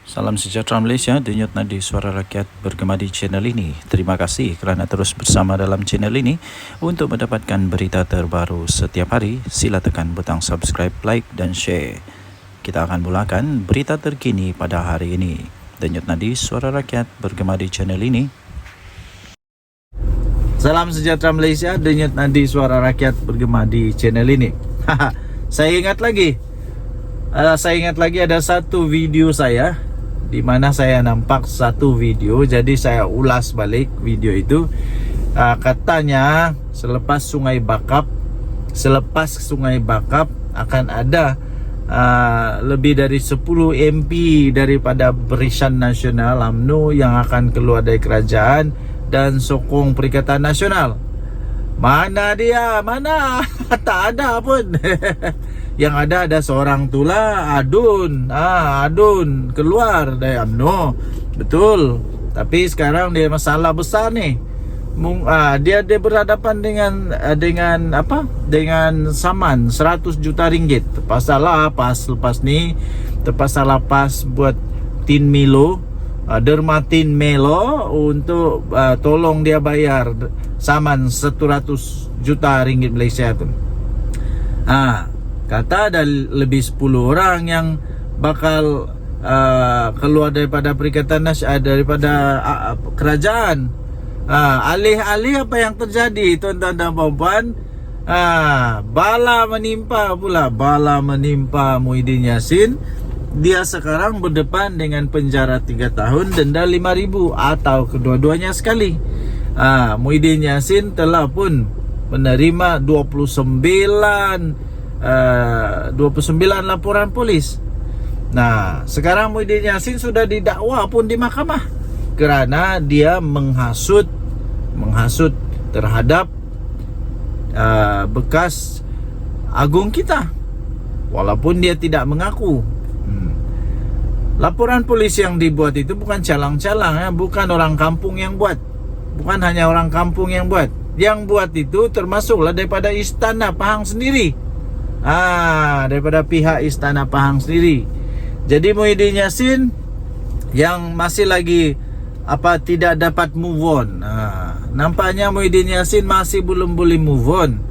Salam sejahtera Malaysia, denyut nadi suara rakyat bergema di channel ini. Terima kasih kerana terus bersama dalam channel ini. Untuk mendapatkan berita terbaru setiap hari, sila tekan butang subscribe, like dan share. Kita akan mulakan berita terkini pada hari ini. Denyut nadi suara rakyat bergema di channel ini. Salam sejahtera Malaysia, denyut nadi suara rakyat bergema di channel ini. Saya ingat lagi ada satu video saya di mana saya nampak satu video, jadi saya ulas balik video itu. Katanya selepas Sungai Bakap akan ada lebih dari 10 MP daripada Barisan Nasional UMNO yang akan keluar dari kerajaan dan sokong Perikatan Nasional. Mana dia? Mana? Tak ada pun. Yang ada seorang tulah Adun keluar dari UMNO. Betul. Tapi sekarang dia masalah besar nih. Dia berhadapan dengan saman 100 juta ringgit. Terpaksa lapas buat Tin Milo, Dermatin Melo untuk tolong dia bayar saman 100 juta ringgit Malaysia tu. Kata ada lebih 10 orang yang bakal keluar daripada Perikatan Nasional, daripada kerajaan. Alih-alih apa yang terjadi, tuan-tuan dan puan-puan, bala menimpa Muhyiddin Yassin. Dia sekarang berdepan dengan penjara 3 tahun, denda 5,000 atau kedua-duanya sekali. Muhyiddin Yassin telah pun menerima 29 laporan polis. Nah, sekarang Muhyiddin Yassin sudah didakwa pun di mahkamah kerana dia menghasut terhadap bekas agung kita, walaupun dia tidak mengaku. Laporan polis yang dibuat itu bukan calang-calang, bukan orang kampung yang buat. Bukan hanya orang kampung yang buat. Yang buat itu termasuklah daripada Istana Pahang sendiri. Daripada pihak Istana Pahang sendiri. Jadi Muhyiddin Yassin yang masih lagi tidak dapat move on. Nampaknya Muhyiddin Yassin masih belum boleh move on.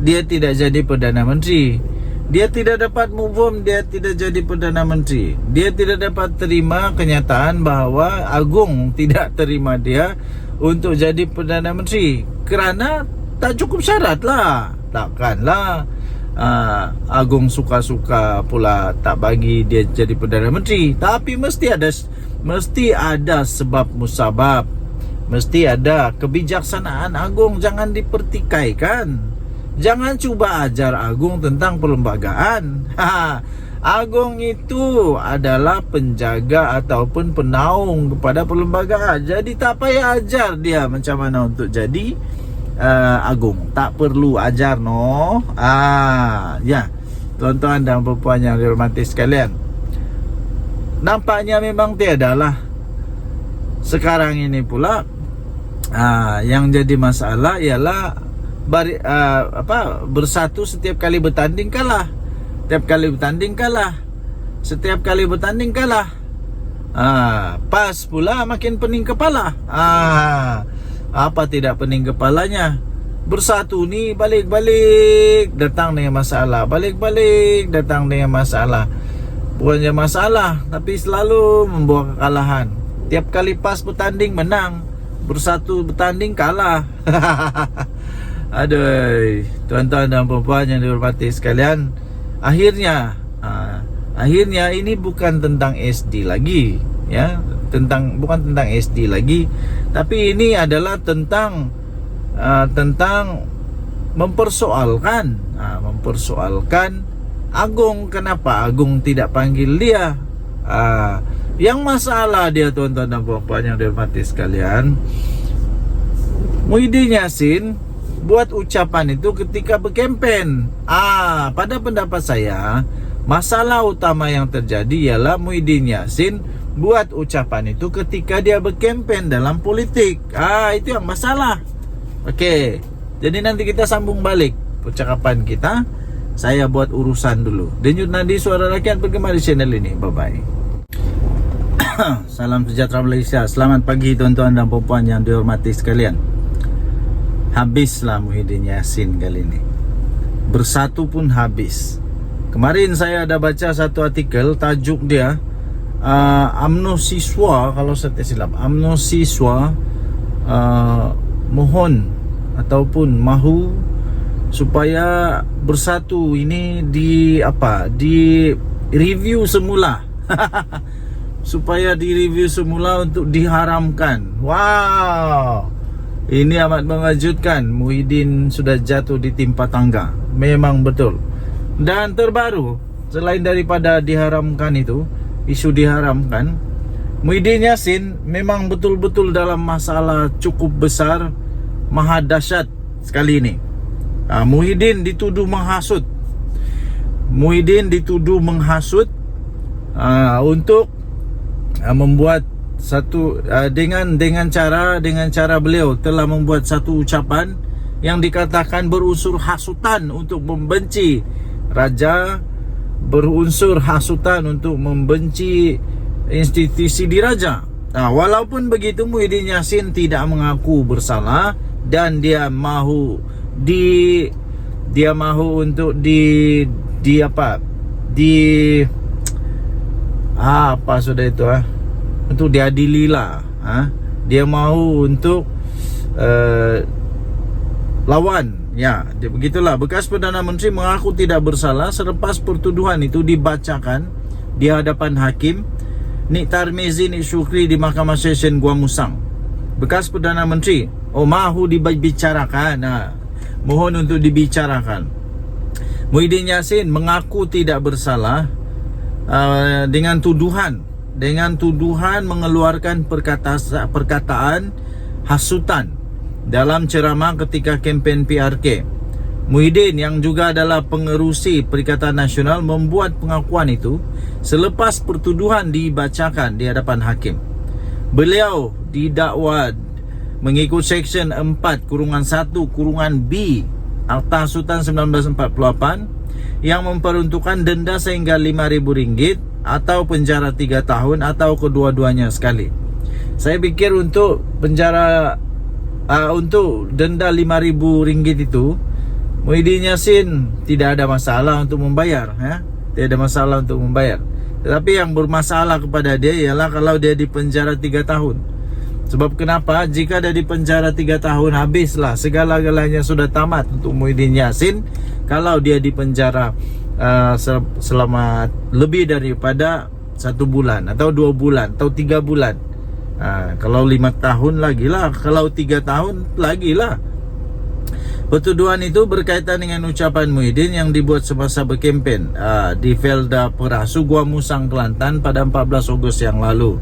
Dia tidak jadi Perdana Menteri. Dia tidak dapat move on, dia tidak jadi Perdana Menteri. Dia tidak dapat terima kenyataan bahawa Agung tidak terima dia untuk jadi Perdana Menteri kerana tak cukup syarat lah. Takkanlah Agung suka-suka pula tak bagi dia jadi Perdana Menteri. Tapi mesti ada sebab musabab. Mesti ada kebijaksanaan Agung, jangan dipertikaikan. Jangan cuba ajar Agung tentang perlembagaan. Agung itu adalah penjaga ataupun penaung kepada perlembagaan. Jadi tak payah ajar dia macam mana untuk jadi Agung. Tak perlu ajar ya, tuan-tuan dan puan yang dihormati sekalian, nampaknya memang tiadalah. Sekarang ini pula yang jadi masalah ialah bersatu setiap kali bertanding kalah. Setiap kali bertanding kalah. Pas pula makin pening kepala. Apa tidak pening kepalanya? Bersatu ni balik-balik datang dengan masalah, balik-balik datang dengan masalah. Bukannya masalah, tapi selalu membawa kekalahan. Tiap kali pas bertanding menang, bersatu bertanding kalah. Aduh, tuan-tuan dan puan-puan yang dihormati sekalian, akhirnya ini bukan tentang SD lagi, ya. Bukan tentang SD lagi, tapi ini adalah tentang mempersoalkan Agung. Kenapa Agung tidak panggil dia? Yang masalah dia, tuan-tuan dan puan-puan yang dihormati sekalian, Muhyiddin Yassin buat ucapan itu ketika berkempen. Pada pendapat saya, masalah utama yang terjadi ialah Muhyiddin Yassin buat ucapan itu ketika dia berkempen dalam politik. Itu yang masalah. Okey. Jadi nanti kita sambung balik percakapan kita. Saya buat urusan dulu. Denyut nadi suara rakyat bergema di channel ini. Bye bye. Salam sejahtera Malaysia. Selamat pagi tuan-tuan dan puan-puan yang dihormati sekalian. Habislah Muhyiddin Yassin kali ini. Bersatu pun habis. Kemarin saya ada baca satu artikel, tajuk dia UMNO siswa, kalau saya tak silap, UMNO siswa mohon ataupun mahu supaya bersatu. Ini di review semula. Supaya direview semula untuk diharamkan. Wow, ini amat mengejutkan. Muhyiddin sudah jatuh di timpa tangga. Memang betul. Dan terbaru, selain daripada diharamkan itu, isu diharamkan, Muhyiddin Yassin memang betul-betul dalam masalah cukup besar, maha dahsyat sekali ini. Muhyiddin dituduh menghasut. Muhyiddin dituduh menghasut untuk membuat satu dengan cara beliau telah membuat satu ucapan yang dikatakan berunsur hasutan untuk membenci raja, berunsur hasutan untuk membenci institusi diraja. Walaupun begitu, Muhyiddin Yassin tidak mengaku bersalah dan dia mahu untuk sudah itu untuk diadili lah. Dia mahu untuk lawan. Ya, begitulah. Bekas Perdana Menteri mengaku tidak bersalah selepas pertuduhan itu dibacakan di hadapan hakim Nik Tarmizi Nik Syukri di Mahkamah Session Gua Musang. Bekas Perdana Menteri mahu dibicarakan. Mohon untuk dibicarakan. Muhyiddin Yassin mengaku tidak bersalah dengan tuduhan mengeluarkan perkataan hasutan dalam ceramah ketika kempen PRK. Muhyiddin yang juga adalah pengerusi Perikatan Nasional membuat pengakuan itu selepas pertuduhan dibacakan di hadapan hakim. Beliau didakwa mengikut Seksyen 4-1-B Akta Hasutan 1948 yang memperuntukkan denda sehingga RM5,000 atau penjara 3 tahun atau kedua-duanya sekali. Saya pikir untuk penjara untuk denda RM5,000 itu, Muhyiddin Yassin tidak ada masalah untuk membayar, Tidak ada masalah untuk membayar. Tetapi yang bermasalah kepada dia ialah kalau dia dipenjara 3 tahun. Sebab kenapa? Jika dia dipenjara 3 tahun, habislah segala-galanya, sudah tamat untuk Muhyiddin Yassin. Kalau dia dipenjara selama lebih daripada 1 bulan atau 2 bulan atau 3 bulan. Kalau 5 tahun lagi lah, kalau 3 tahun lagi lah. Pertuduhan itu berkaitan dengan ucapan Muhyiddin yang dibuat semasa berkempen di Felda Perasu, Gua Musang, Kelantan pada 14 Ogos yang lalu.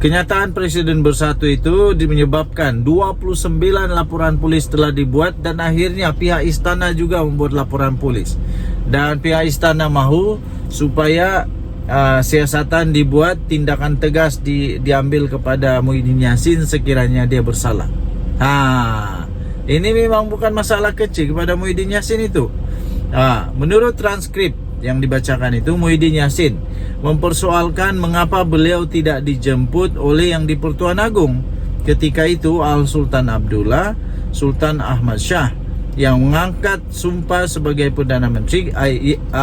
Kenyataan Presiden Bersatu itu menyebabkan 29 laporan polis telah dibuat dan akhirnya pihak istana juga membuat laporan polis. Dan pihak istana mahu supaya siasatan dibuat, tindakan tegas diambil kepada Muhyiddin Yassin sekiranya dia bersalah. Ini memang bukan masalah kecil kepada Muhyiddin Yassin itu. Menurut transkrip yang dibacakan itu, Muhyiddin Yassin mempersoalkan mengapa beliau tidak dijemput oleh Yang di-Pertuan Agong. Ketika itu Al Sultan Abdullah, Sultan Ahmad Shah yang mengangkat sumpah sebagai Perdana Menteri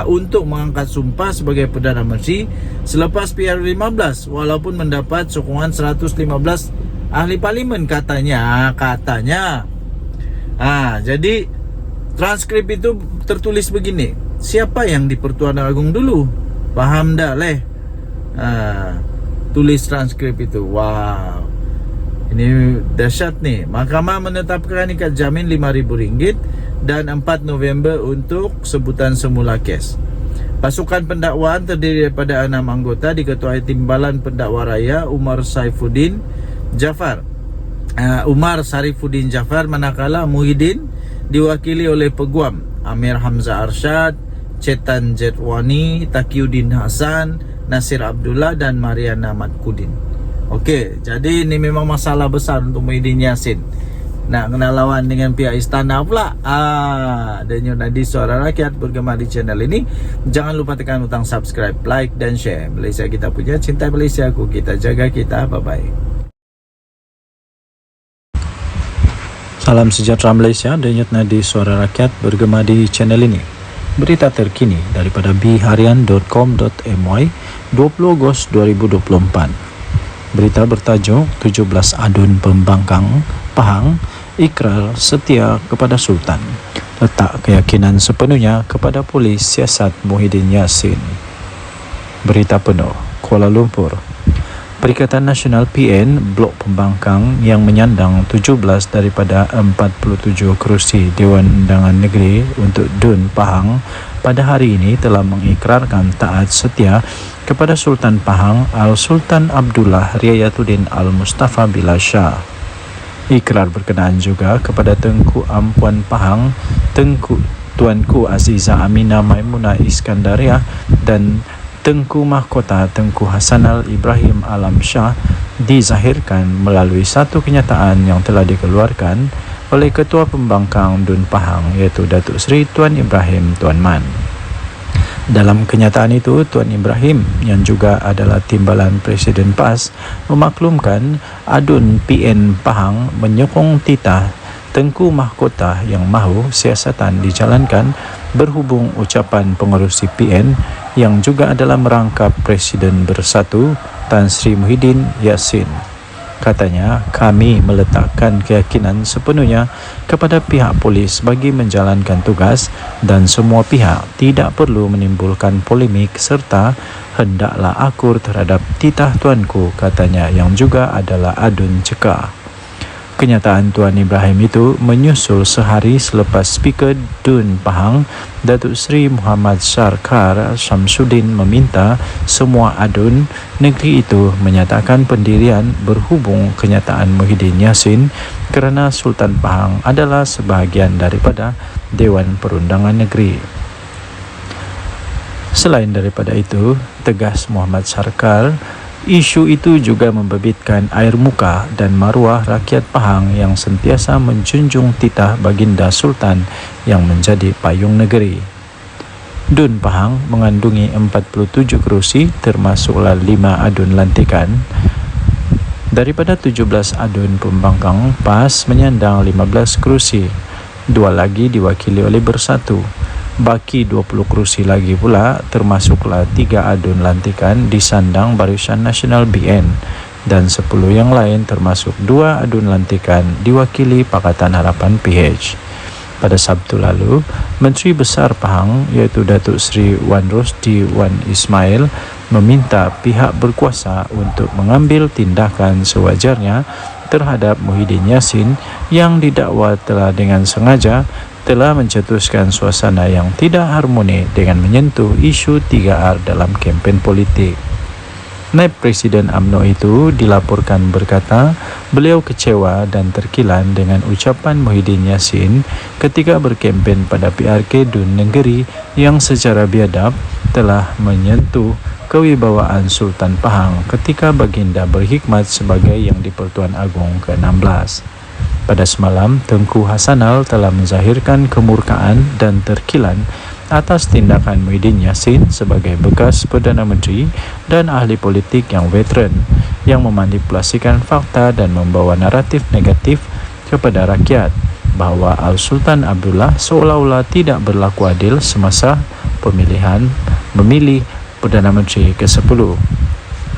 untuk mengangkat sumpah sebagai Perdana Menteri selepas PR15, walaupun mendapat sokongan 115 ahli parlimen katanya. Jadi transkrip itu tertulis begini. Siapa yang di-Pertuan Agong dulu? Faham dah leh. Tulis transkrip itu. Wow, ini dahsyat nih. Mahkamah menetapkan ikat jamin RM5,000 dan 4 November untuk sebutan semula kes. Pasukan pendakwaan terdiri daripada 6 anggota diketuai Timbalan Pendakwa Raya Umar Sarifuddin Jafar, manakala Muhyiddin diwakili oleh Peguam Amir Hamzah Arsyad, Cetan Jetwani, Taqiyuddin Hasan, Nasir Abdullah dan Mariana Matkudin. Okey, jadi ini memang masalah besar untuk Muhyiddin Yassin. nak kena lawan dengan pihak istana pula. Dan Yunadi Suara Rakyat bergema di channel ini. Jangan lupa tekan butang subscribe, like dan share. Malaysia kita punya, cinta Malaysia ku, kita jaga kita. Bye bye. Salam sejahtera Malaysia. Denyut Nadi Suara Rakyat bergema di channel ini. Berita terkini daripada bharian.com.my 20 Ogos 2024. Berita bertajuk 17 adun pembangkang Pahang ikrar setia kepada Sultan, letak keyakinan sepenuhnya kepada polis siasat Muhyiddin Yassin. Berita penuh. Kuala Lumpur. Perikatan Nasional PN Blok Pembangkang yang menyandang 17 daripada 47 kerusi Dewan Undangan Negeri untuk DUN Pahang pada hari ini telah mengikrarkan taat setia kepada Sultan Pahang Al-Sultan Abdullah Riayatuddin Al-Mustafa Billah Shah. Ikrar berkenaan juga kepada Tengku Ampuan Pahang, Tuanku Aziza Aminah Maimunah Iskandariah dan Tengku Mahkota Tengku Hasanal Ibrahim Alam Shah dizahirkan melalui satu kenyataan yang telah dikeluarkan oleh Ketua Pembangkang DUN Pahang iaitu Datuk Seri Tuan Ibrahim Tuan Man. Dalam kenyataan itu, Tuan Ibrahim yang juga adalah timbalan Presiden PAS memaklumkan adun PN Pahang menyokong titah Tengku Mahkota yang mahu siasatan dijalankan berhubung ucapan pengerusi PN yang juga adalah merangkap Presiden Bersatu Tan Sri Muhyiddin Yassin. Katanya, kami meletakkan keyakinan sepenuhnya kepada pihak polis bagi menjalankan tugas dan semua pihak tidak perlu menimbulkan polemik serta hendaklah akur terhadap titah tuanku, katanya yang juga adalah adun cekar. Kenyataan Tuan Ibrahim itu menyusul sehari selepas Speaker DUN Pahang Datuk Seri Muhammad Sarkar Syamsuddin meminta semua adun negeri itu menyatakan pendirian berhubung kenyataan Muhyiddin Yassin kerana Sultan Pahang adalah sebahagian daripada Dewan Perundangan Negeri. Selain daripada itu, tegas Muhammad Sarkar, isu itu juga membabitkan air muka dan maruah rakyat Pahang yang sentiasa menjunjung titah baginda Sultan yang menjadi payung negeri. DUN Pahang mengandungi 47 kerusi termasuklah 5 adun lantikan. Daripada 17 adun pembangkang, PAS menyandang 15 kerusi, 2 lagi diwakili oleh Bersatu. Baki 20 kerusi lagi pula termasuklah 3 adun lantikan disandang Barisan Nasional BN dan 10 yang lain termasuk 2 adun lantikan diwakili Pakatan Harapan PH. Pada Sabtu lalu, Menteri Besar Pahang iaitu Datuk Seri Wan Rosdi Wan Ismail meminta pihak berkuasa untuk mengambil tindakan sewajarnya terhadap Muhyiddin Yassin yang didakwa telah dengan sengaja telah mencetuskan suasana yang tidak harmoni dengan menyentuh isu 3R dalam kempen politik. Naib Presiden UMNO itu dilaporkan berkata beliau kecewa dan terkilan dengan ucapan Muhyiddin Yassin ketika berkempen pada PRK DUN Negeri yang secara biadab telah menyentuh kewibawaan Sultan Pahang ketika baginda berkhidmat sebagai Yang di-Pertuan Agong ke-16. Pada semalam, Tengku Hasanal telah menzahirkan kemurkaan dan terkilan atas tindakan Muhyiddin Yassin sebagai bekas Perdana Menteri dan ahli politik yang veteran yang memanipulasikan fakta dan membawa naratif negatif kepada rakyat bahawa Al-Sultan Abdullah seolah-olah tidak berlaku adil semasa pemilihan memilih Perdana Menteri ke-10.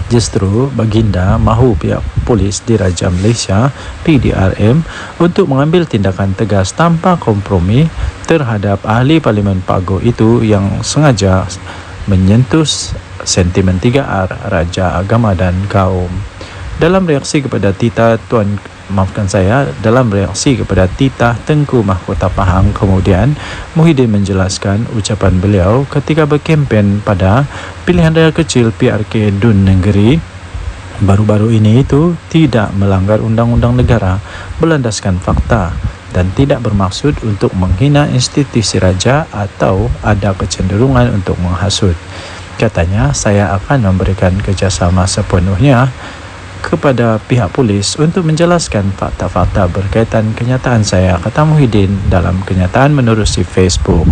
Justru baginda mahu pihak polis Diraja Malaysia PDRM untuk mengambil tindakan tegas tanpa kompromi terhadap ahli Parlimen Pago itu yang sengaja menyentuh sentimen 3R, Raja, Agama dan Kaum. Dalam reaksi kepada titah titah Tengku Mahkota Pahang, kemudian Muhyiddin menjelaskan ucapan beliau ketika berkempen pada pilihan raya kecil PRK DUN Negeri baru-baru ini itu tidak melanggar undang-undang negara, berlandaskan fakta dan tidak bermaksud untuk menghina institusi raja atau ada kecenderungan untuk menghasut. Katanya, saya akan memberikan kerjasama sepenuhnya kepada pihak polis untuk menjelaskan fakta-fakta berkaitan kenyataan saya, kata Muhyiddin dalam kenyataan menerusi Facebook.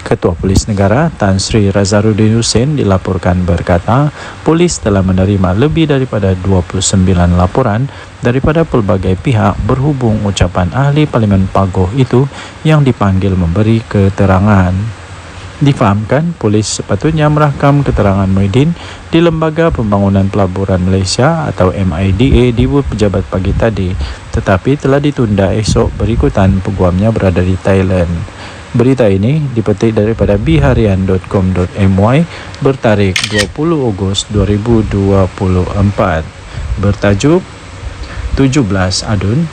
Ketua Polis Negara Tan Sri Razaruddin Hussein dilaporkan berkata, polis telah menerima lebih daripada 29 laporan daripada pelbagai pihak berhubung ucapan ahli Parlimen Pagoh itu yang dipanggil memberi keterangan. Difahamkan, polis sepatutnya merakam keterangan Muhyiddin di Lembaga Pembangunan Pelaburan Malaysia atau MIDA di pejabat pagi tadi, tetapi telah ditunda esok berikutan peguamnya berada di Thailand. Berita ini dipetik daripada biharian.com.my bertarikh 20 Ogos 2024 bertajuk 17 Adun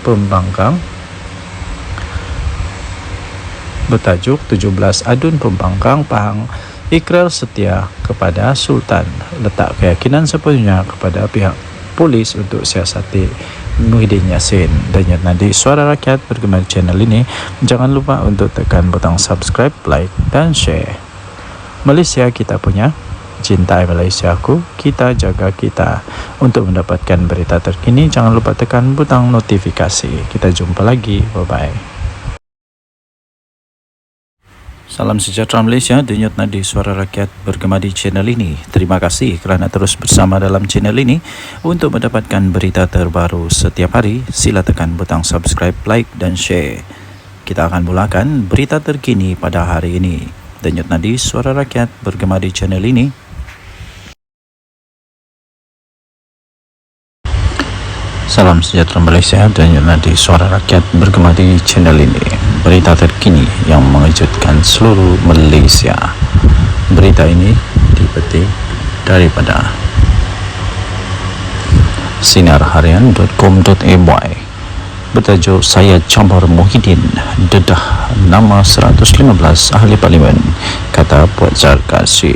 Pembangkang Pahang ikrar setia kepada Sultan, letak keyakinan sepenuhnya kepada pihak polis untuk siasati Muhyiddin Yassin. Dan nanti Suara Rakyat bergema channel ini, jangan lupa untuk tekan butang subscribe, like dan share. Malaysia kita punya, cintai Malaysiaku, kita jaga kita. Untuk mendapatkan berita terkini, jangan lupa tekan butang notifikasi. Kita jumpa lagi, bye bye. Salam sejahtera Malaysia, denyut nadi Suara Rakyat bergema di channel ini. Terima kasih kerana terus bersama dalam channel ini. Untuk mendapatkan berita terbaru setiap hari, sila tekan butang subscribe, like dan share. Kita akan mulakan berita terkini pada hari ini. Denyut nadi Suara Rakyat bergema di channel ini. Salam sejahtera Malaysia, denyut nadi Suara Rakyat bergema di channel ini. Berita terkini yang mengejutkan seluruh Malaysia. Berita ini dipetik daripada sinarharian.com.my bertajuk Saya Cabar Muhyiddin dedah nama 115 ahli parlimen, kata Puan Zarkasi.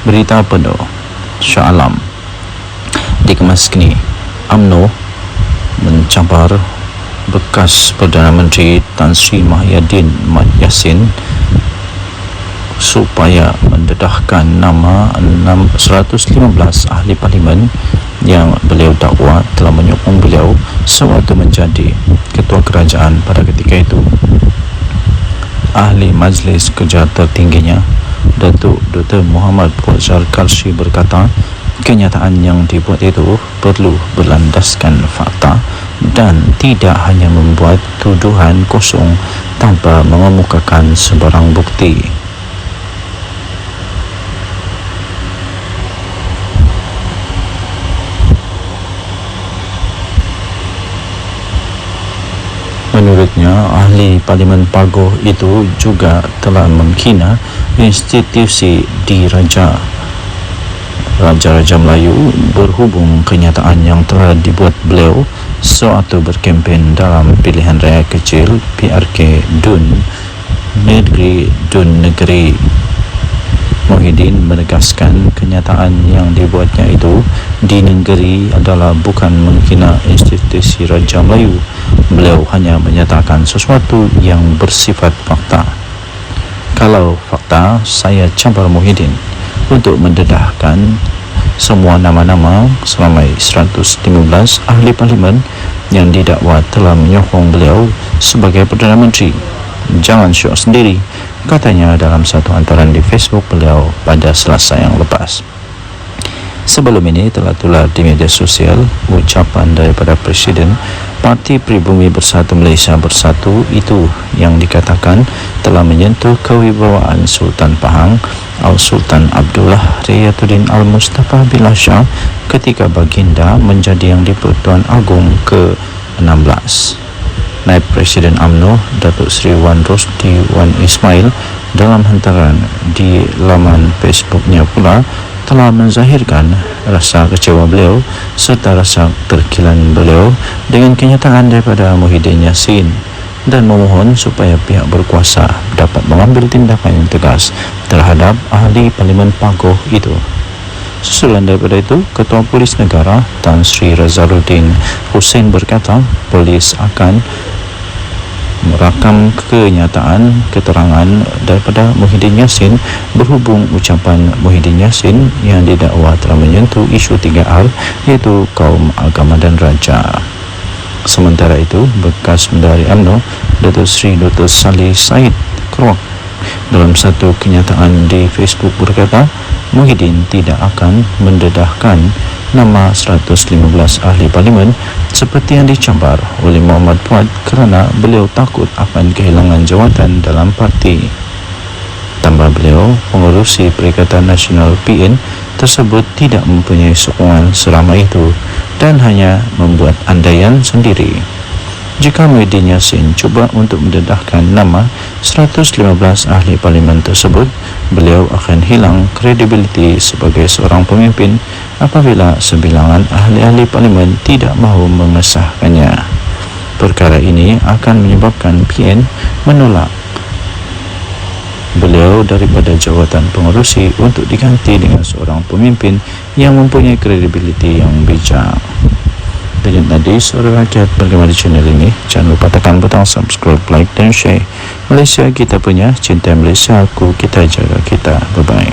Berita penuh Shah Alam dikemas kini. UMNO mencabar bekas Perdana Menteri Tan Sri Muhyiddin Yassin supaya mendedahkan nama 115 ahli parlimen yang beliau dakwa telah menyokong beliau sewaktu menjadi ketua kerajaan pada ketika itu. Ahli Majlis Kerja tertingginya, Datuk Dr. Muhammad Puazar Karshi berkata, kenyataan yang dibuat itu perlu berlandaskan fakta dan tidak hanya membuat tuduhan kosong tanpa mengemukakan sebarang bukti. Menurutnya, ahli Parlimen Pagoh itu juga telah menghina institusi diraja Raja-Raja Melayu berhubung kenyataan yang telah dibuat beliau sewaktu berkempen dalam pilihan raya kecil PRK Dun Negeri. Muhyiddin menegaskan kenyataan yang dibuatnya itu di negeri adalah bukan menghina institusi Raja Melayu. Beliau hanya menyatakan sesuatu yang bersifat fakta. Kalau fakta, saya cabar Muhyiddin untuk mendedahkan semua nama-nama selama 115 ahli parlimen yang didakwa telah menyokong beliau sebagai Perdana Menteri. Jangan syok sendiri, katanya dalam satu hantaran di Facebook beliau pada Selasa yang lepas. Sebelum ini telah tular di media sosial ucapan daripada Presiden Parti Pribumi Bersatu Malaysia Bersatu itu yang dikatakan telah menyentuh kewibawaan Sultan Pahang Al-Sultan Abdullah Riyatuddin Al-Mustafa Billah Shah ketika baginda menjadi Yang di-Pertuan Agong ke-16. Naib Presiden UMNO Datuk Seri Wan Rosdi Wan Ismail dalam hantaran di laman Facebooknya pula telah menzahirkan rasa kecewa beliau serta rasa terkilan beliau dengan kenyataan daripada Muhyiddin Yassin dan memohon supaya pihak berkuasa dapat mengambil tindakan yang tegas terhadap ahli Parlimen Pagoh itu. Susulan daripada itu, Ketua Polis Negara Tan Sri Razaruddin Hussein berkata polis akan merakam kenyataan keterangan daripada Muhyiddin Yassin berhubung ucapan Muhyiddin Yassin yang didakwa telah menyentuh isu 3R iaitu kaum, agama dan raja. Sementara itu, bekas Menteri UMNO Datuk Seri Dr. Saleh Said Keruak dalam satu kenyataan di Facebook berkata Muhyiddin tidak akan mendedahkan nama 115 ahli parlimen seperti yang dicabar oleh Muhammad Fuad kerana beliau takut akan kehilangan jawatan dalam parti. Tambah beliau, pengerusi Perikatan Nasional PN tersebut tidak mempunyai sokongan seramai itu dan hanya membuat andaian sendiri. Jika Muhyiddin Yassin cuba untuk mendedahkan nama 115 ahli parlimen tersebut, beliau akan hilang kredibiliti sebagai seorang pemimpin apabila sebilangan ahli-ahli parlimen tidak mahu mengesahkannya. Perkara ini akan menyebabkan PN menolak beliau daripada jawatan pengerusi untuk diganti dengan seorang pemimpin yang mempunyai kredibiliti yang bijak. Dan tadi Suara Rakyat bergema di channel ini. Jangan lupa tekan butang subscribe, like dan share. Malaysia kita punya, cinta Malaysia aku, kita jaga kita. Bye-bye.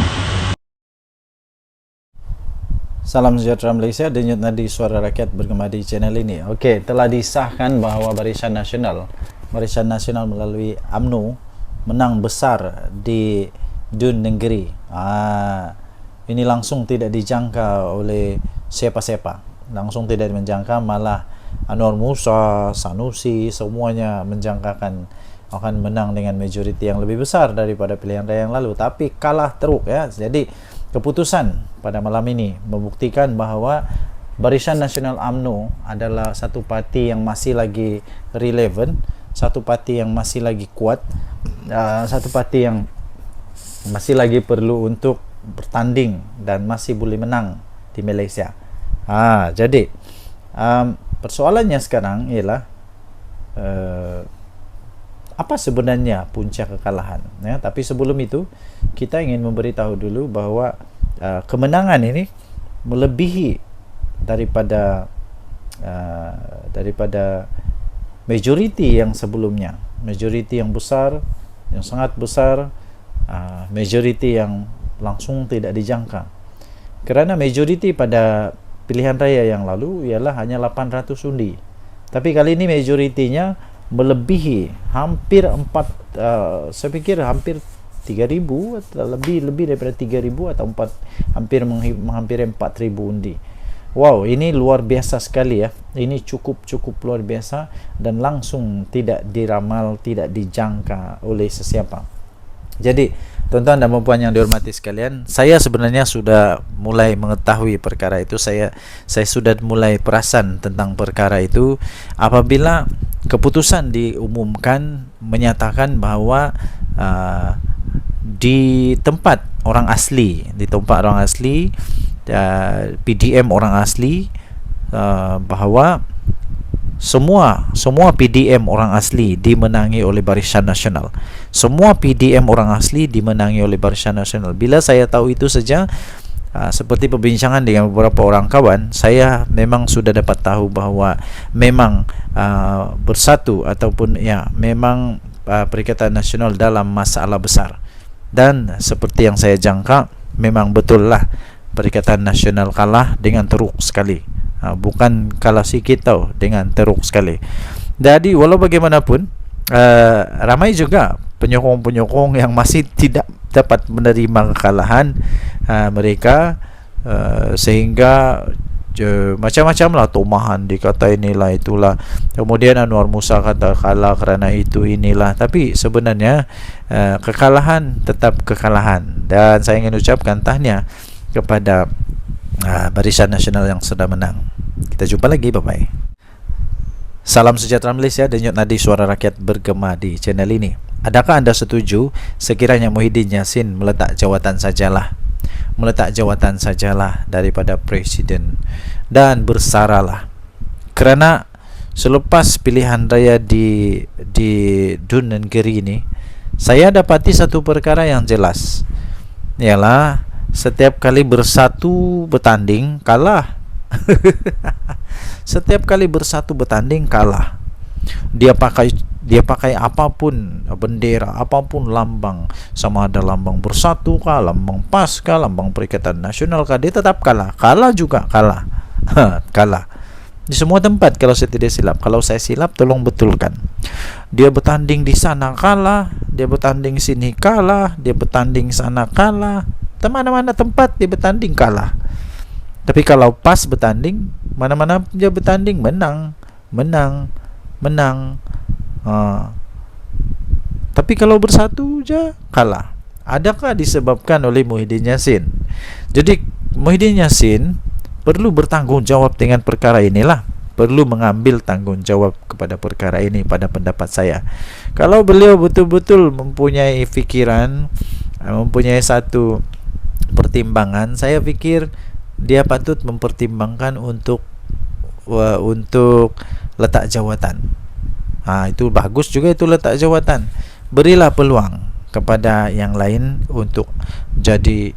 Salam sejahtera Malaysia, denyut nadi Suara Rakyat bergema di channel ini. Okey, telah disahkan bahawa Barisan Nasional melalui UMNO menang besar di Dun Negeri. Ini langsung tidak dijangka oleh siapa-siapa. Langsung tidak menjangka, malah Anwar Musa, Sanusi, semuanya menjangkakan akan menang dengan majoriti yang lebih besar daripada pilihan raya yang lalu, tapi kalah teruk ya. Jadi keputusan pada malam ini membuktikan bahawa Barisan Nasional UMNO adalah satu parti yang masih lagi relevan, satu parti yang masih lagi kuat, satu parti yang masih lagi perlu untuk bertanding dan masih boleh menang di Malaysia. Jadi persoalannya sekarang ialah apa sebenarnya punca kekalahan ya? Tapi sebelum itu kita ingin memberitahu dulu bahawa kemenangan ini melebihi daripada majoriti yang sebelumnya, majoriti yang besar, yang sangat besar, majoriti yang langsung tidak dijangka. Kerana majoriti pada pilihan raya yang lalu ialah hanya 800 undi. Tapi kali ini majoritinya melebihi hampir saya pikir hampir 3,000 atau lebih daripada 3,000 atau hampir 4,000 undi. Wow, ini luar biasa sekali ya. Ini cukup luar biasa dan langsung tidak diramal, tidak dijangka oleh sesiapa. Jadi tuan-tuan dan puan yang dihormati sekalian, saya sebenarnya sudah mulai mengetahui perkara itu. Saya sudah mulai perasan tentang perkara itu apabila keputusan diumumkan menyatakan bahawa di tempat orang asli, PDM orang asli, bahawa semua PDM orang asli dimenangi oleh Barisan Nasional. Semua PDM orang asli dimenangi oleh Barisan Nasional. Bila saya tahu itu saja, seperti perbincangan dengan beberapa orang kawan, saya memang sudah dapat tahu bahawa memang bersatu ataupun ya memang Perikatan Nasional dalam masalah besar. Dan seperti yang saya jangka, memang betul lah Perikatan Nasional kalah dengan teruk sekali. Bukan kalah sikit tau, dengan teruk sekali. Jadi walau bagaimanapun ramai juga penyokong-penyokong yang masih tidak dapat menerima kekalahan mereka, sehingga macam-macam lah tomahan, dikata inilah itulah, kemudian Anwar Musa kata kalah kerana itu inilah. Tapi sebenarnya kekalahan tetap kekalahan, dan saya ingin ucapkan tahniah kepada Barisan Nasional yang sudah menang. Kita jumpa lagi, bye-bye. Salam sejahtera Malaysia, denyut nadi Suara Rakyat bergema di channel ini. Adakah anda setuju sekiranya Muhyiddin Yassin meletak jawatan sajalah daripada Presiden dan bersaralah? Kerana selepas pilihan raya di Dun Negeri ini, saya dapati satu perkara yang jelas, ialah setiap kali bersatu bertanding kalah. Setiap kali bersatu bertanding kalah. Dia pakai apapun bendera, apapun lambang, sama ada lambang Bersatu kah, lambang PAS kah, lambang Perikatan Nasional kah, dia tetap kalah. Kalah juga kalah. Kalah di semua tempat kalau saya tidak silap. Kalau saya silap tolong betulkan. Dia bertanding di sana kalah, dia bertanding sini kalah, dia bertanding sana kalah, mana-mana tempat dia bertanding kalah. Tapi kalau PAS bertanding, mana-mana dia bertanding menang. Tapi kalau Bersatu je kalah. Adakah disebabkan oleh Muhyiddin Yassin? Jadi Muhyiddin Yassin perlu bertanggung jawab dengan perkara inilah. Perlu mengambil tanggung jawab kepada perkara ini pada pendapat saya. Kalau beliau betul-betul mempunyai fikiran, mempunyai satu pertimbangan, saya fikir dia patut mempertimbangkan untuk letak jawatan. Itu bagus juga, itu letak jawatan. Berilah peluang kepada yang lain untuk jadi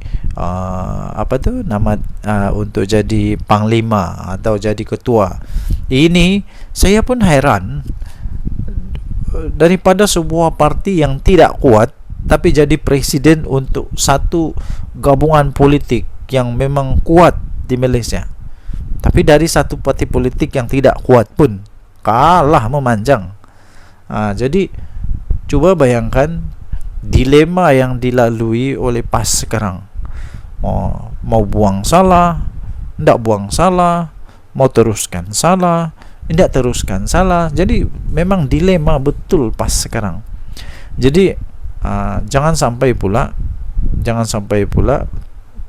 untuk jadi panglima atau jadi ketua. Ini saya pun heran, daripada sebuah parti yang tidak kuat tapi jadi presiden untuk satu gabungan politik yang memang kuat di Malaysia. Tapi dari satu parti politik yang tidak kuat pun kalah memanjang. Jadi cuba bayangkan dilema yang dilalui oleh PAS sekarang. Mau buang salah, tidak buang salah, mau teruskan salah, tidak teruskan salah. Jadi memang dilema betul PAS sekarang. Jadi jangan sampai pula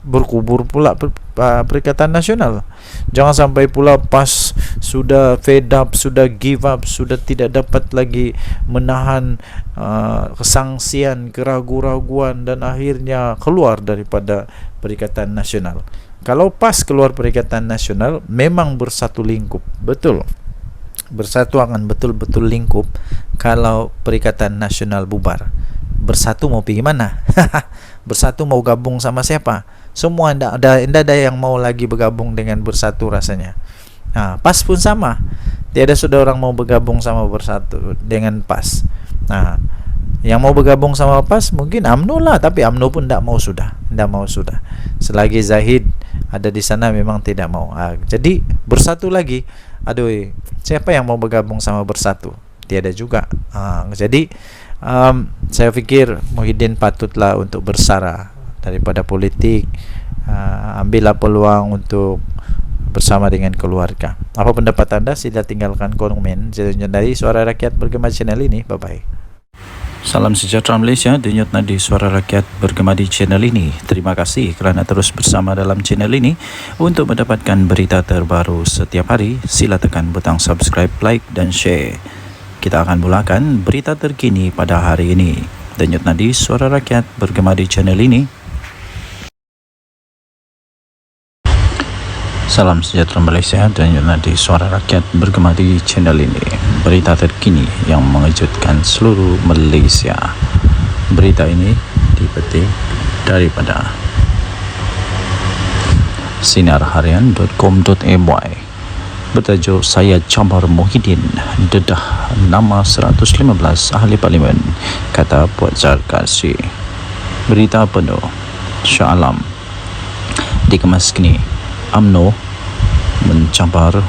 berkubur pula Perikatan Nasional. Jangan sampai pula PAS sudah fed up, sudah give up, sudah tidak dapat lagi menahan kesangsian, keraguan-raguan, dan akhirnya keluar daripada Perikatan Nasional. Kalau PAS keluar Perikatan Nasional, memang bersatu lingkup, betul. Bersatu akan betul-betul lingkup. Kalau Perikatan Nasional bubar, Bersatu mau pergi mana? Bersatu mau gabung sama siapa? Semua tidak ada yang mau lagi bergabung dengan Bersatu rasanya. PAS pun sama. Tiada sudah orang mau bergabung sama Bersatu dengan PAS. Yang mau bergabung sama PAS mungkin UMNO lah, tapi UMNO pun tidak mau sudah. Selagi Zahid ada di sana memang tidak mau. Jadi Bersatu lagi. Siapa yang mau bergabung sama Bersatu? Tiada juga. Jadi saya fikir Muhyiddin patutlah untuk bersara daripada politik. Ambillah peluang untuk bersama dengan keluarga. Apa pendapat anda? Sila tinggalkan komen. Dari Suara Rakyat Bergema channel ini. Bye bye. Salam sejahtera Malaysia. Denyut nadi Suara Rakyat Bergema di channel ini. Terima kasih kerana terus bersama dalam channel ini. Untuk mendapatkan berita terbaru setiap hari, sila tekan butang subscribe, like dan share. Kita akan mulakan berita terkini pada hari ini. Denyut nadi Suara Rakyat Bergema di channel ini. Salam sejahtera Malaysia. Denyut nadi Suara Rakyat Bergema di channel ini. Berita terkini yang mengejutkan seluruh Malaysia. Berita ini dipetik daripada sinarharian.com.my. Bertajuk Saya Cabar Muhyiddin dedah nama 115 ahli parlimen, kata Puan Zarkasi. Berita penuh Shah Alam dikemas kini. UMNO mencabar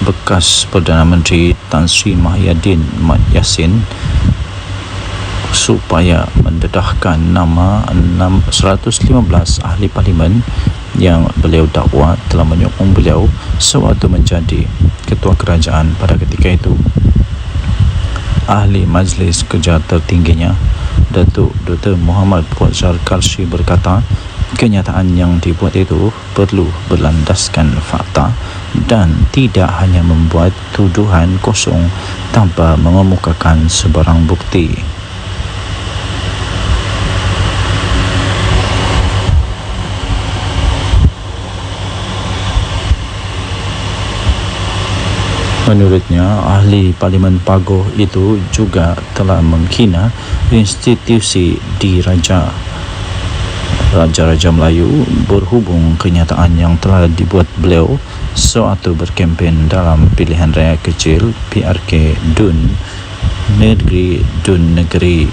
bekas Perdana Menteri Tan Sri Muhyiddin Yassin supaya mendedahkan nama 115 ahli parlimen yang beliau dakwa telah menyokong beliau sewaktu menjadi ketua kerajaan pada ketika itu. Ahli Majlis Kerja tertingginya, Datuk Dr. Muhammad Puan Zarkasi berkata, kenyataan yang dibuat itu perlu berlandaskan fakta dan tidak hanya membuat tuduhan kosong tanpa mengemukakan sebarang bukti. Menurutnya, ahli Parlimen Pagoh itu juga telah menghina institusi diraja Raja-Raja Melayu berhubung kenyataan yang telah dibuat beliau sewaktu berkempen dalam pilihan raya kecil PRK Dun Negeri.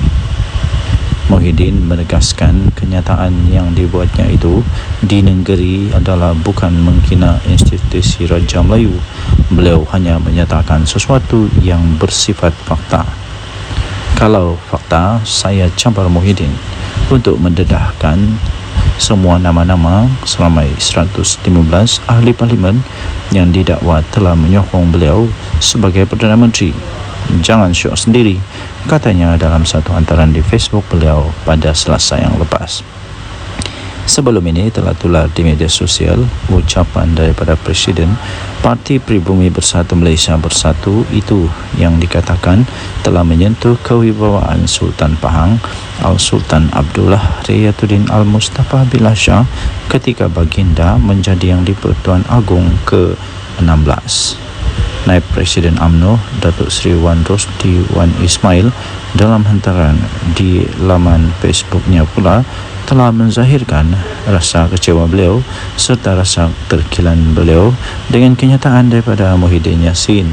Muhyiddin menegaskan kenyataan yang dibuatnya itu di negeri adalah bukan menghina institusi Raja Melayu. Beliau hanya menyatakan sesuatu yang bersifat fakta. Kalau fakta, saya campur Muhyiddin untuk mendedahkan semua nama-nama seramai 115 ahli parlimen yang didakwa telah menyokong beliau sebagai Perdana Menteri. Jangan syok sendiri, katanya dalam satu hantaran di Facebook beliau pada Selasa yang lepas. Sebelum ini telah tular di media sosial ucapan daripada Presiden Parti Pribumi Bersatu Malaysia Bersatu itu yang dikatakan telah menyentuh kewibawaan Sultan Pahang Al-Sultan Abdullah Riyatuddin Al-Mustafa Billah Shah ketika baginda menjadi Yang di-Pertuan Agong ke-16. Naib Presiden UMNO Datuk Seri Wan Rosdi Wan Ismail dalam hantaran di laman Facebooknya pula telah menzahirkan rasa kecewa beliau serta rasa terkilan beliau dengan kenyataan daripada Muhyiddin Yassin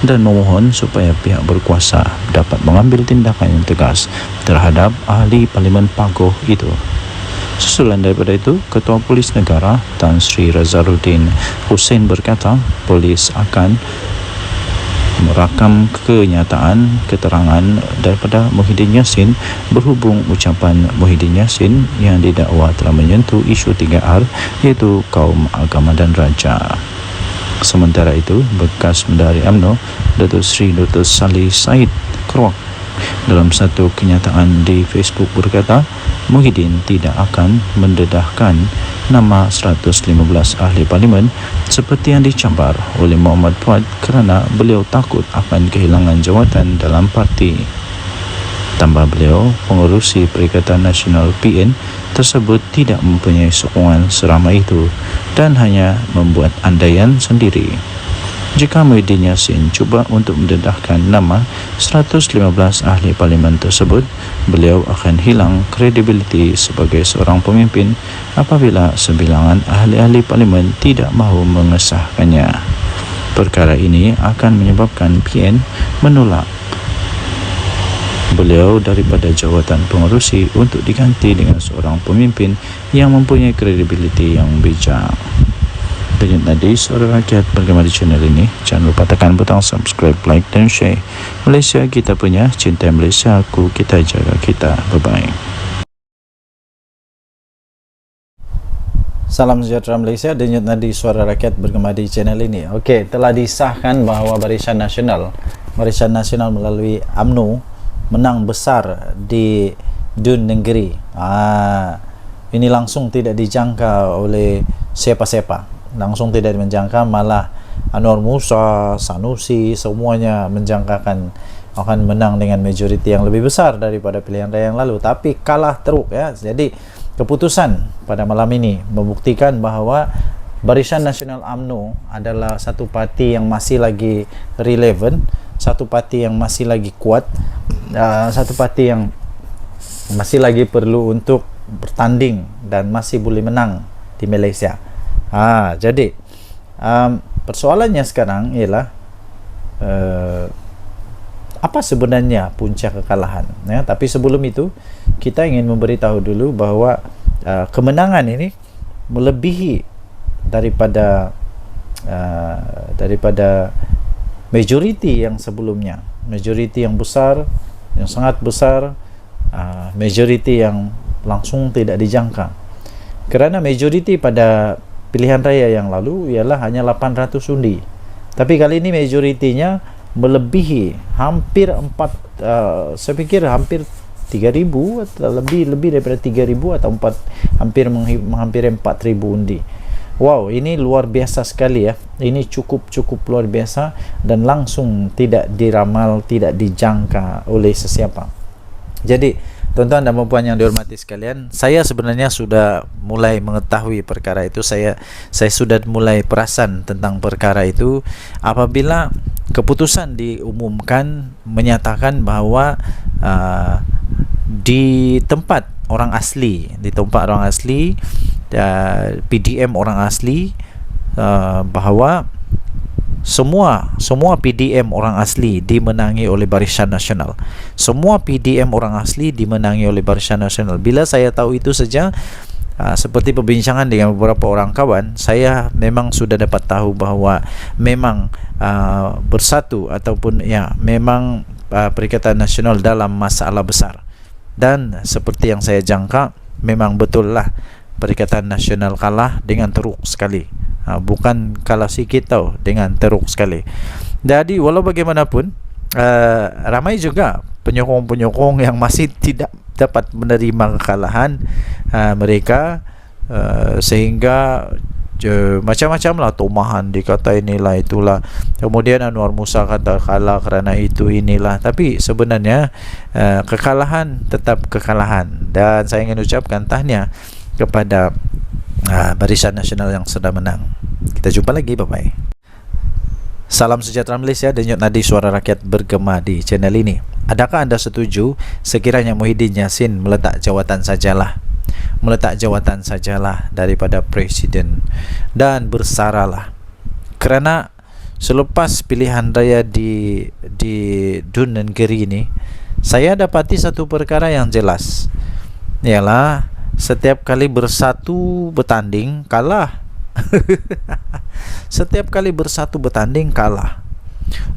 dan memohon supaya pihak berkuasa dapat mengambil tindakan yang tegas terhadap ahli Parlimen Pagoh itu. Susulan daripada itu, Ketua Polis Negara Tan Sri Razaruddin Hussein berkata polis akan merakam keterangan daripada Muhyiddin Yassin berhubung ucapan Muhyiddin Yassin yang didakwa telah menyentuh isu 3R iaitu kaum, agama dan raja. Sementara itu, bekas Menteri UMNO Datuk Seri Dr. Salih Said Keruak dalam satu kenyataan di Facebook berkata Muhyiddin tidak akan mendedahkan nama 115 ahli parlimen seperti yang dicabar oleh Muhammad Fuad kerana beliau takut akan kehilangan jawatan dalam parti. Tambah beliau, pengerusi Perikatan Nasional PN tersebut tidak mempunyai sokongan seramai itu dan hanya membuat andaian sendiri. Jika Muhyiddin Yassin cuba untuk mendedahkan nama 115 ahli parlimen tersebut, beliau akan hilang kredibiliti sebagai seorang pemimpin apabila sebilangan ahli-ahli parlimen tidak mahu mengesahkannya. Perkara ini akan menyebabkan PN menolak beliau daripada jawatan pengerusi untuk diganti dengan seorang pemimpin yang mempunyai kredibiliti yang bijak. Dengan tadi, Suara Rakyat bergema di channel ini. Jangan lupa tekan butang subscribe, like dan share. Malaysia kita punya, cinta Malaysia aku, kita jaga kita. Bye-bye. Salam sejahtera Malaysia, denyut nadi Suara Rakyat bergema di channel ini. Okey, telah disahkan bahawa Barisan Nasional melalui UMNO menang besar di Dun Negeri. Ini langsung tidak dijangka oleh siapa-siapa. Langsung tidak menjangka, malah Anwar Musa, Sanusi, semuanya menjangkakan akan menang dengan majoriti yang lebih besar daripada pilihan raya yang lalu, tapi kalah teruk ya. Jadi keputusan pada malam ini membuktikan bahawa Barisan Nasional UMNO adalah satu parti yang masih lagi relevan, satu parti yang masih lagi kuat, satu parti yang masih lagi perlu untuk bertanding dan masih boleh menang di Malaysia. Jadi persoalannya sekarang ialah apa sebenarnya punca kekalahan ya? Tapi sebelum itu kita ingin memberitahu dulu bahawa kemenangan ini melebihi daripada majoriti yang sebelumnya, majoriti yang besar, yang sangat besar, majoriti yang langsung tidak dijangka. Kerana majoriti pada pilihan raya yang lalu ialah hanya 800 undi. Tapi kali ini majoritinya melebihi hampir saya fikir hampir 3,000 atau lebih daripada 3,000 atau hampir 4,000 undi. Wow, ini luar biasa sekali ya. Ini cukup luar biasa dan langsung tidak diramal, tidak dijangka oleh sesiapa. Jadi tuan-tuan dan puan yang dihormati sekalian, saya sebenarnya sudah mulai mengetahui perkara itu. Saya sudah mulai perasan tentang perkara itu apabila keputusan diumumkan menyatakan bahawa di tempat orang asli, PDM orang asli bahwa semua PDM orang asli dimenangi oleh Barisan Nasional. Semua PDM orang asli dimenangi oleh Barisan Nasional. Bila saya tahu itu saja, seperti perbincangan dengan beberapa orang kawan, saya memang sudah dapat tahu bahawa memang bersatu ataupun memang Perikatan Nasional dalam masalah besar. Dan seperti yang saya jangka, memang betul lah Perikatan Nasional kalah dengan teruk sekali. Bukan kalah sikit tau, dengan teruk sekali. Jadi walau bagaimanapun, ramai juga penyokong-penyokong yang masih tidak dapat menerima kekalahan mereka, sehingga macam-macam lah tomahan, dikata inilah itulah, kemudian Anwar Musa kata kalah kerana itu inilah. Tapi sebenarnya kekalahan tetap kekalahan, dan saya ingin ucapkan tahniah kepada Barisan Nasional yang sudah menang. Kita jumpa lagi, bye-bye. Salam sejahtera Malaysia, denyut nadi suara rakyat bergema di channel ini. Adakah anda setuju sekiranya Muhyiddin Yassin meletak jawatan sajalah daripada Presiden dan bersaralah? Kerana selepas pilihan raya di Dun Negeri ini, saya dapati satu perkara yang jelas, ialah setiap kali bersatu bertanding kalah. Setiap kali bersatu bertanding kalah.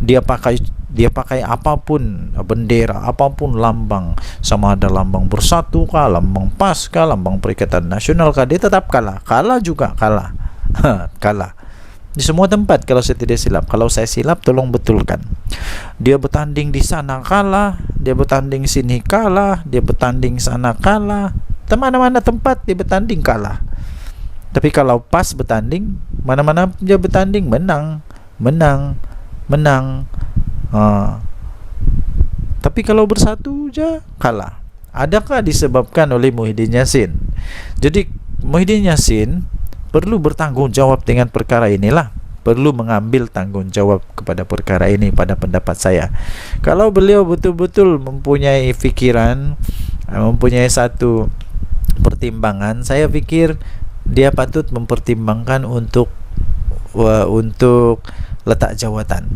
Dia pakai apapun bendera, apapun lambang, sama ada lambang Bersatu kah, lambang PAS kah, lambang Perikatan Nasional kah, dia tetap kalah. Kalah juga kalah. Kalah di semua tempat kalau saya tidak silap. Kalau saya silap, tolong betulkan. Dia bertanding di sana kalah, dia bertanding sini kalah, dia bertanding sana kalah, mana-mana tempat dia bertanding kalah. Tapi kalau PAS bertanding, mana-mana dia bertanding menang. Tapi kalau Bersatu je kalah. Adakah disebabkan oleh Muhyiddin Yassin? Jadi Muhyiddin Yassin perlu bertanggungjawab dengan perkara inilah, perlu mengambil tanggungjawab kepada perkara ini pada pendapat saya. Kalau beliau betul-betul mempunyai fikiran, mempunyai satu pertimbangan, saya fikir dia patut mempertimbangkan untuk letak jawatan.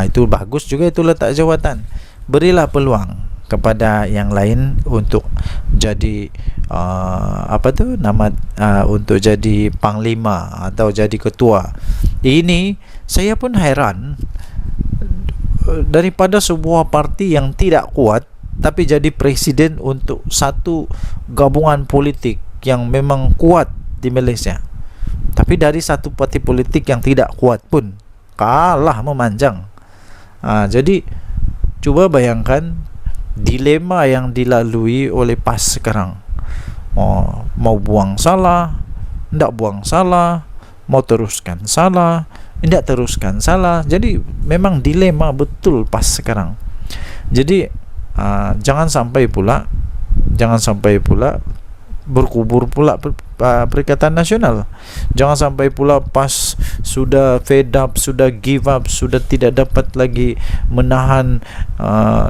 Itu bagus juga, itu letak jawatan. Berilah peluang kepada yang lain untuk jadi untuk jadi panglima atau jadi ketua. Ini saya pun heran, daripada sebuah parti yang tidak kuat tapi jadi presiden untuk satu gabungan politik yang memang kuat di Malaysia. Tapi dari satu parti politik yang tidak kuat pun kalah memanjang. Jadi cuba bayangkan dilema yang dilalui oleh PAS sekarang. Mau buang salah, tidak buang salah, mau teruskan salah, tidak teruskan salah. Jadi memang dilema betul PAS sekarang. Jadi jangan sampai pula berkubur pula Perikatan Nasional. Jangan sampai pula PAS sudah fed up, sudah give up, sudah tidak dapat lagi menahan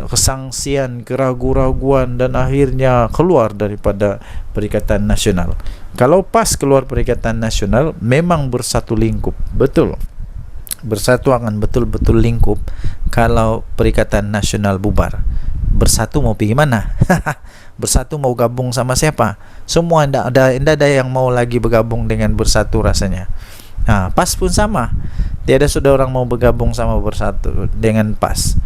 kesangsian, keraguan-raguan, dan akhirnya keluar daripada Perikatan Nasional. Kalau PAS keluar Perikatan Nasional, memang bersatu lingkup, betul. Bersatu akan betul-betul lingkup. Kalau Perikatan Nasional bubar, Bersatu mau pergi mana? Bersatu mau gabung sama siapa? Semua tidak ada yang mau lagi bergabung dengan Bersatu rasanya. PAS pun sama. Tiada sudah orang mau bergabung sama Bersatu dengan PAS.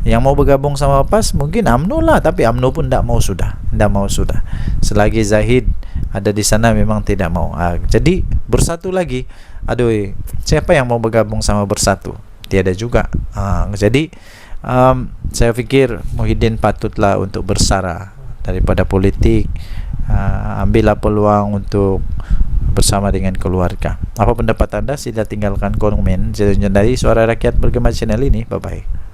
Yang mau bergabung sama PAS mungkin UMNO lah, tapi UMNO pun tidak mau sudah. Selagi Zahid ada di sana memang tidak mau. Jadi Bersatu lagi. Aduh, siapa yang mau bergabung sama Bersatu? Tiada juga. Jadi saya fikir Muhyiddin patutlah untuk bersara daripada politik. Ambillah peluang untuk bersama dengan keluarga. Apa pendapat anda? Sila tinggalkan komen. Dari Suara Rakyat Bergema channel ini. Bye bye.